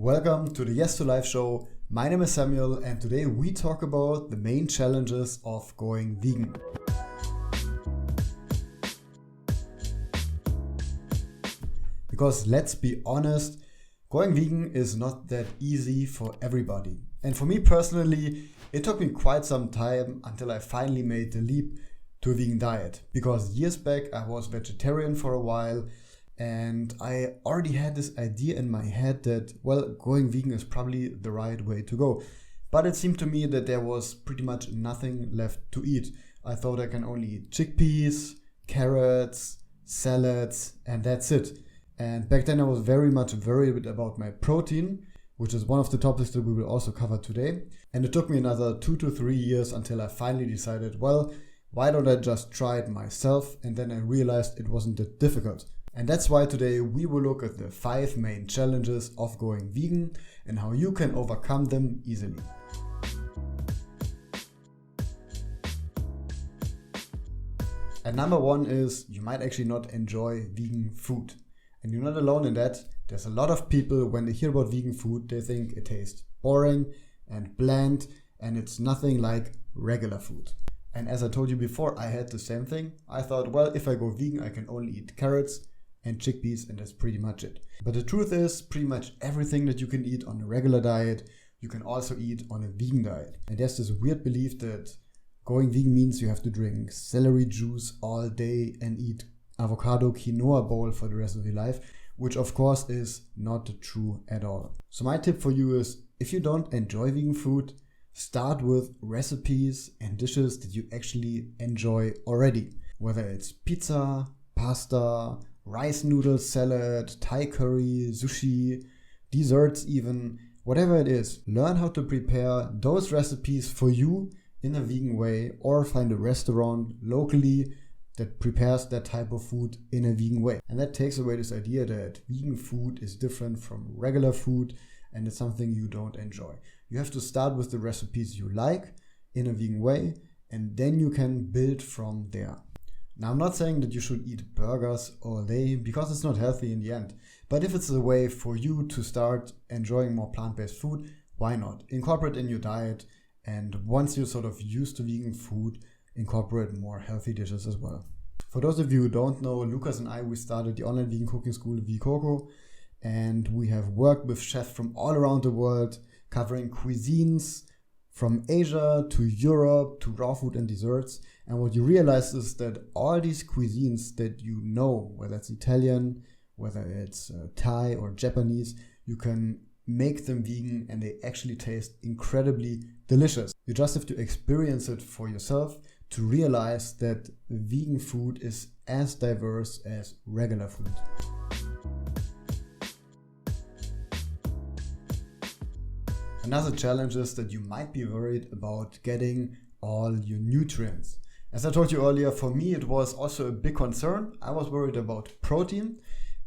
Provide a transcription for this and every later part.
Welcome to the Yes to Life show. My name is Samuel and today we talk about the main challenges of going vegan. Because let's be honest, going vegan is not that easy for everybody. And for me personally, it took me quite some time until I finally made the leap to a vegan diet. Because years back I was vegetarian for a while and I already had this idea in my head that, well, going vegan is probably the right way to go. But it seemed to me that there was pretty much nothing left to eat. I thought I can only eat chickpeas, carrots, salads, and that's it. And back then I was very much worried about my protein, which is one of the topics that we will also cover today. And it took me another 2 to 3 years until I finally decided, well, why don't I just try it myself? And then I realized it wasn't that difficult. And that's why today we will look at the 5 main challenges of going vegan and how you can overcome them easily. And number 1 is you might actually not enjoy vegan food. And you're not alone in that. There's a lot of people, when they hear about vegan food, they think it tastes boring and bland and it's nothing like regular food. And as I told you before, I had the same thing. I thought, well, if I go vegan, I can only eat carrots and chickpeas and that's pretty much it. But the truth is, pretty much everything that you can eat on a regular diet, you can also eat on a vegan diet. And there's this weird belief that going vegan means you have to drink celery juice all day and eat avocado quinoa bowl for the rest of your life, which of course is not true at all. So my tip for you is, if you don't enjoy vegan food, start with recipes and dishes that you actually enjoy already. Whether it's pizza, pasta, rice noodle salad, Thai curry, sushi, desserts even, whatever it is. Learn how to prepare those recipes for you in a vegan way, or find a restaurant locally that prepares that type of food in a vegan way. And that takes away this idea that vegan food is different from regular food and it's something you don't enjoy. You have to start with the recipes you like in a vegan way, and then you can build from there. Now, I'm not saying that you should eat burgers all day because it's not healthy in the end. But if it's a way for you to start enjoying more plant-based food, why not? Incorporate in your diet, and once you're sort of used to vegan food, incorporate more healthy dishes as well. For those of you who don't know, Lucas and I, we started the online vegan cooking school VCoco, and we have worked with chefs from all around the world, covering cuisines from Asia to Europe to raw food and desserts. And what you realize is that all these cuisines that you know, whether it's Italian, whether it's Thai or Japanese, you can make them vegan and they actually taste incredibly delicious. You just have to experience it for yourself to realize that vegan food is as diverse as regular food. Another challenge is that you might be worried about getting all your nutrients. As I told you earlier, for me it was also a big concern. I was worried about protein,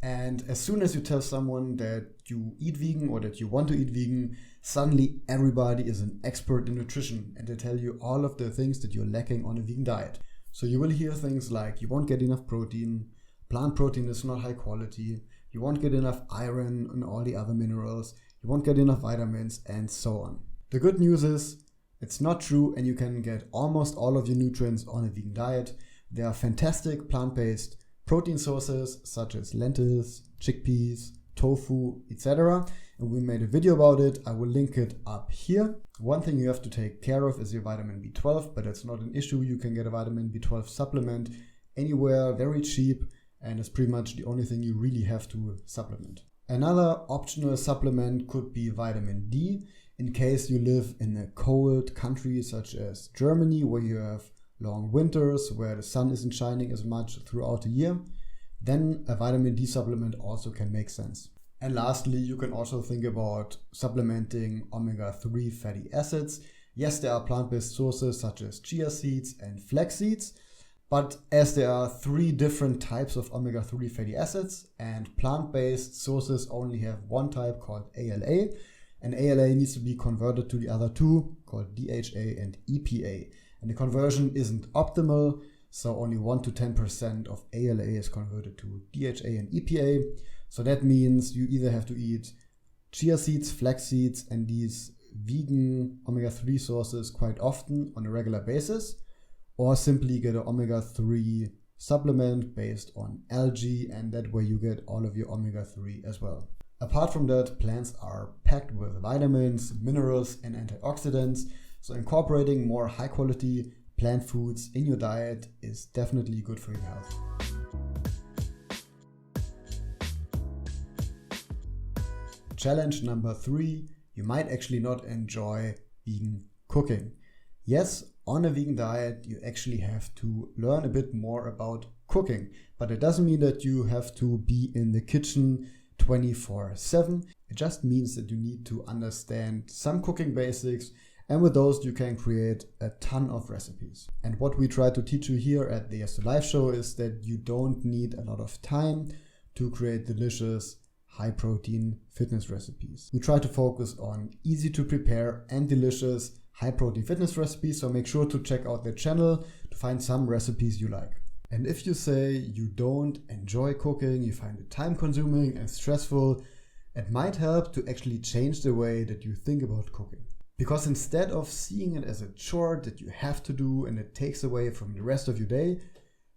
and as soon as you tell someone that you eat vegan or that you want to eat vegan, suddenly everybody is an expert in nutrition and they tell you all of the things that you're lacking on a vegan diet. So you will hear things like you won't get enough protein, plant protein is not high quality, you won't get enough iron and all the other minerals, you won't get enough vitamins, and so on. The good news is it's not true, and you can get almost all of your nutrients on a vegan diet. There are fantastic plant-based protein sources such as lentils, chickpeas, tofu, etc. And we made a video about it. I will link it up here. One thing you have to take care of is your vitamin B12, but that's not an issue. You can get a vitamin B12 supplement anywhere, very cheap, and it's pretty much the only thing you really have to supplement. Another optional supplement could be vitamin D, in case you live in a cold country such as Germany, where you have long winters, where the sun isn't shining as much throughout the year. Then a vitamin D supplement also can make sense. And lastly, you can also think about supplementing omega-3 fatty acids. Yes, there are plant-based sources such as chia seeds and flax seeds, but as there are 3 different types of omega-3 fatty acids and plant-based sources only have one type called ALA, and ALA needs to be converted to the other 2 called DHA and EPA. And the conversion isn't optimal, so only 1 to 10% of ALA is converted to DHA and EPA. So that means you either have to eat chia seeds, flax seeds, and these vegan omega-3 sources quite often on a regular basis, or simply get an omega-3 supplement based on algae, and that way you get all of your omega-3 as well. Apart from that, plants are packed with vitamins, minerals, and antioxidants, so incorporating more high-quality plant foods in your diet is definitely good for your health. Challenge number 3, you might actually not enjoy vegan cooking. Yes, on a vegan diet, you actually have to learn a bit more about cooking, but it doesn't mean that you have to be in the kitchen 24/7. It just means that you need to understand some cooking basics, and with those you can create a ton of recipes. And what we try to teach you here at the Yes to Life show is that you don't need a lot of time to create delicious high protein fitness recipes. We try to focus on easy to prepare and delicious high protein fitness recipes, so make sure to check out the channel to find some recipes you like. And if you say you don't enjoy cooking, you find it time consuming and stressful, it might help to actually change the way that you think about cooking. Because instead of seeing it as a chore that you have to do and it takes away from the rest of your day,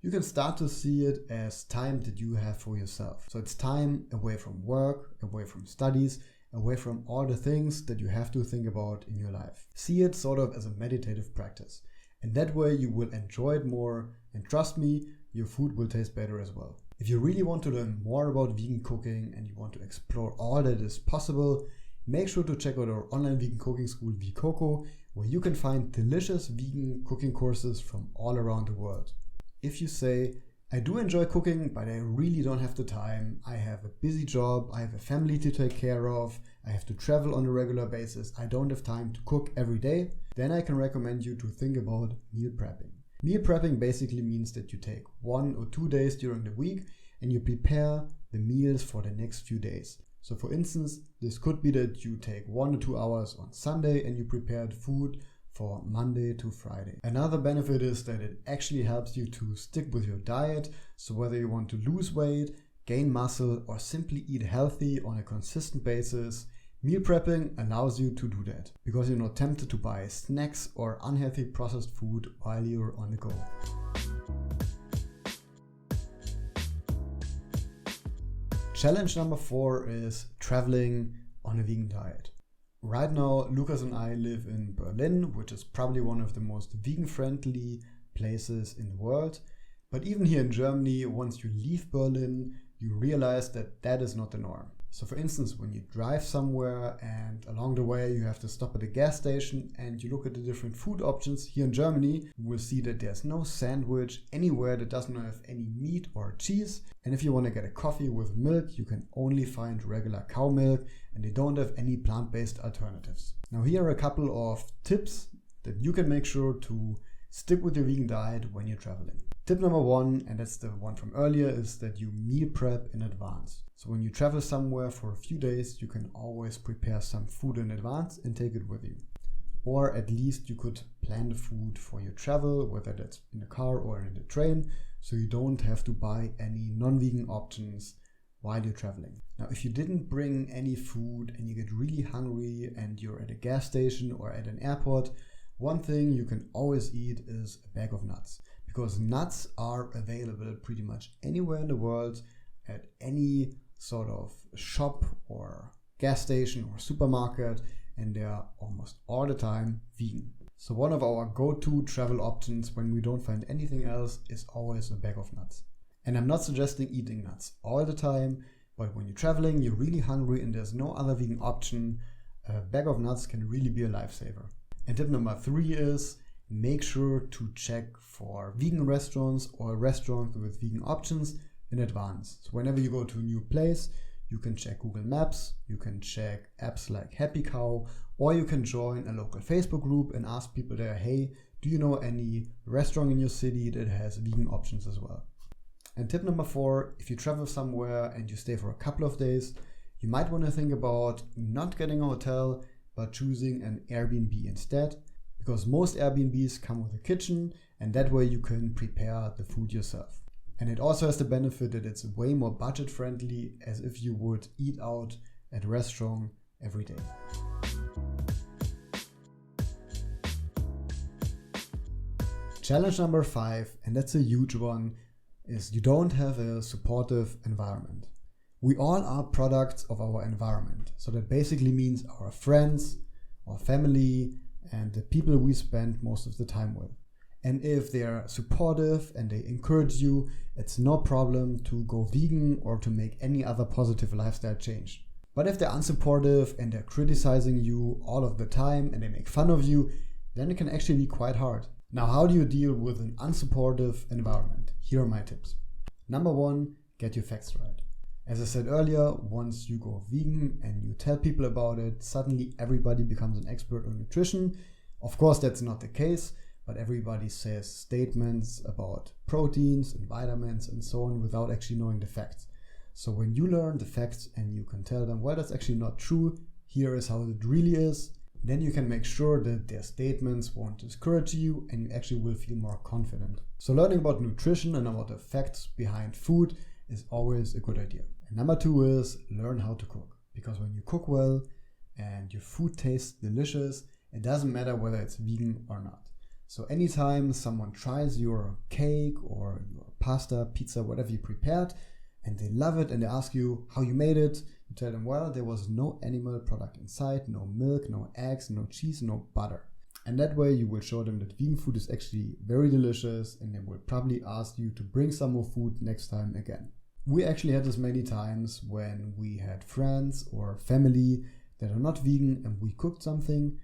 you can start to see it as time that you have for yourself. So it's time away from work, away from studies, away from all the things that you have to think about in your life. See it sort of as a meditative practice. And that way you will enjoy it more, and trust me, your food will taste better as well. If you really want to learn more about vegan cooking and you want to explore all that is possible, make sure to check out our online vegan cooking school, VCoco, where you can find delicious vegan cooking courses from all around the world. If you say, I do enjoy cooking, but I really don't have the time, I have a busy job, I have a family to take care of, I have to travel on a regular basis, I don't have time to cook every day, then I can recommend you to think about meal prepping. Meal prepping basically means that you take 1 or 2 days during the week and you prepare the meals for the next few days. So for instance, this could be that you take 1 or 2 hours on Sunday and you prepare the food for Monday to Friday. Another benefit is that it actually helps you to stick with your diet. So whether you want to lose weight, gain muscle, or simply eat healthy on a consistent basis, meal prepping allows you to do that because you're not tempted to buy snacks or unhealthy processed food while you're on the go. Challenge number 4 is traveling on a vegan diet. Right now, Lucas and I live in Berlin, which is probably one of the most vegan-friendly places in the world. But even here in Germany, once you leave Berlin, you realize that that is not the norm. So for instance, when you drive somewhere and along the way you have to stop at a gas station and you look at the different food options here in Germany, you will see that there's no sandwich anywhere that doesn't have any meat or cheese. And if you want to get a coffee with milk, you can only find regular cow milk and they don't have any plant-based alternatives. Now here are a couple of tips that you can make sure to stick with your vegan diet when you're traveling. Tip number 1, and that's the one from earlier, is that you meal prep in advance. So when you travel somewhere for a few days, you can always prepare some food in advance and take it with you. Or at least you could plan the food for your travel, whether that's in the car or in the train, so you don't have to buy any non-vegan options while you're traveling. Now, if you didn't bring any food and you get really hungry and you're at a gas station or at an airport, one thing you can always eat is a bag of nuts. Because nuts are available pretty much anywhere in the world at any sort of shop or gas station or supermarket, and they are almost all the time vegan. So one of our go-to travel options when we don't find anything else is always a bag of nuts. And I'm not suggesting eating nuts all the time, but when you're traveling, you're really hungry and there's no other vegan option, a bag of nuts can really be a lifesaver. And tip number 3 is make sure to check for vegan restaurants or restaurants with vegan options in advance. So whenever you go to a new place, you can check Google Maps, you can check apps like Happy Cow, or you can join a local Facebook group and ask people there, hey, do you know any restaurant in your city that has vegan options as well? And tip number 4, if you travel somewhere and you stay for a couple of days, you might want to think about not getting a hotel, but choosing an Airbnb instead. Because most Airbnbs come with a kitchen and that way you can prepare the food yourself. And it also has the benefit that it's way more budget friendly as if you would eat out at a restaurant every day. Challenge number 5, and that's a huge one, is you don't have a supportive environment. We all are products of our environment. So that basically means our friends, our family, and the people we spend most of the time with. And if they're supportive and they encourage you, it's no problem to go vegan or to make any other positive lifestyle change. But if they're unsupportive and they're criticizing you all of the time and they make fun of you, then it can actually be quite hard. Now, how do you deal with an unsupportive environment? Here are my tips. Number 1, get your facts right. As I said earlier, once you go vegan and you tell people about it, suddenly everybody becomes an expert on nutrition. Of course, that's not the case, but everybody says statements about proteins and vitamins and so on without actually knowing the facts. So when you learn the facts and you can tell them, well, that's actually not true, here is how it really is, then you can make sure that their statements won't discourage you and you actually will feel more confident. So learning about nutrition and about the facts behind food is always a good idea. And number 2 is learn how to cook. Because when you cook well and your food tastes delicious, it doesn't matter whether it's vegan or not. So anytime someone tries your cake or your pasta, pizza, whatever you prepared, and they love it and they ask you how you made it, you tell them, well, there was no animal product inside, no milk, no eggs, no cheese, no butter. And that way you will show them that vegan food is actually very delicious and they will probably ask you to bring some more food next time again. We actually had this many times when we had friends or family that are not vegan and we cooked something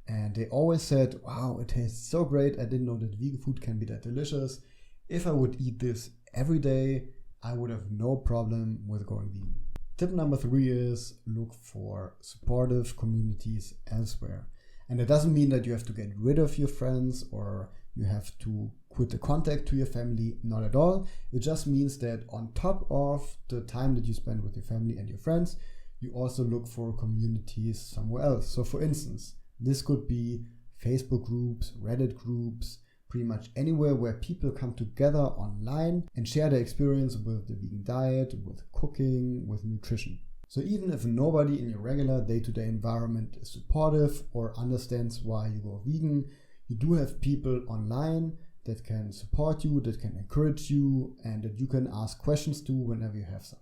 and they always said, wow, it tastes so great, I didn't know that vegan food can be that delicious. If I would eat this every day, I would have no problem with going vegan. Tip number 3 is look for supportive communities elsewhere. And that doesn't mean that you have to get rid of your friends or you have to quit the contact to your family, not at all. It just means that on top of the time that you spend with your family and your friends, you also look for communities somewhere else. So for instance, this could be Facebook groups, Reddit groups, pretty much anywhere where people come together online and share their experience with the vegan diet, with cooking, with nutrition. So even if nobody in your regular day-to-day environment is supportive or understands why you go vegan, you do have people online that can support you, that can encourage you, and that you can ask questions to whenever you have some.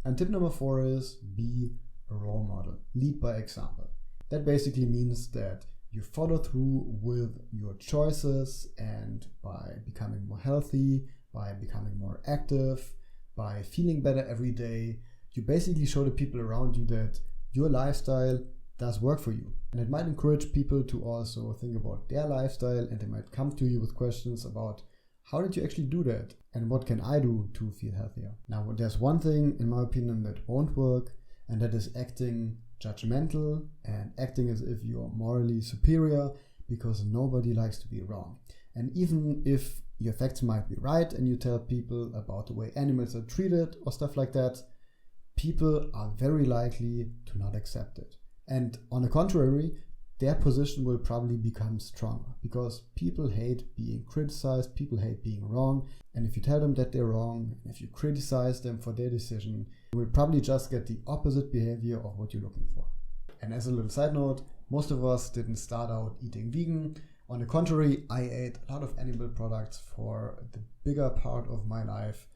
And tip number 4 is be a role model. Lead by example. That basically means that you follow through with your choices and by becoming more healthy, by becoming more active, by feeling better every day, you basically show the people around you that your lifestyle does work for you. And it might encourage people to also think about their lifestyle and they might come to you with questions about how did you actually do that and what can I do to feel healthier. Now, there's one thing in my opinion that won't work, and that is acting judgmental and acting as if you're morally superior, because nobody likes to be wrong. And even if your facts might be right and you tell people about the way animals are treated or stuff like that, people are very likely to not accept it. And on the contrary, their position will probably become stronger because people hate being criticized, people hate being wrong. And if you tell them that they're wrong, if you criticize them for their decision, you will probably just get the opposite behavior of what you're looking for. And as a little side note, most of us didn't start out eating vegan. On the contrary, I ate a lot of animal products for the bigger part of my life.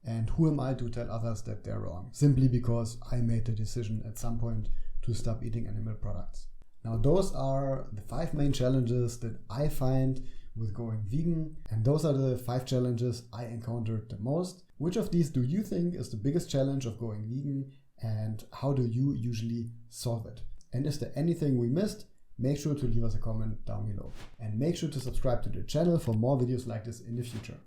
And who am I to tell others that they're wrong? Simply because I made the decision at some point to stop eating animal products. Now, those are the 5 main challenges that I find with going vegan, and those are the 5 challenges I encountered the most. Which of these do you think is the biggest challenge of going vegan, and how do you usually solve it? And is there anything we missed? Make sure to leave us a comment down below. And make sure to subscribe to the channel for more videos like this in the future.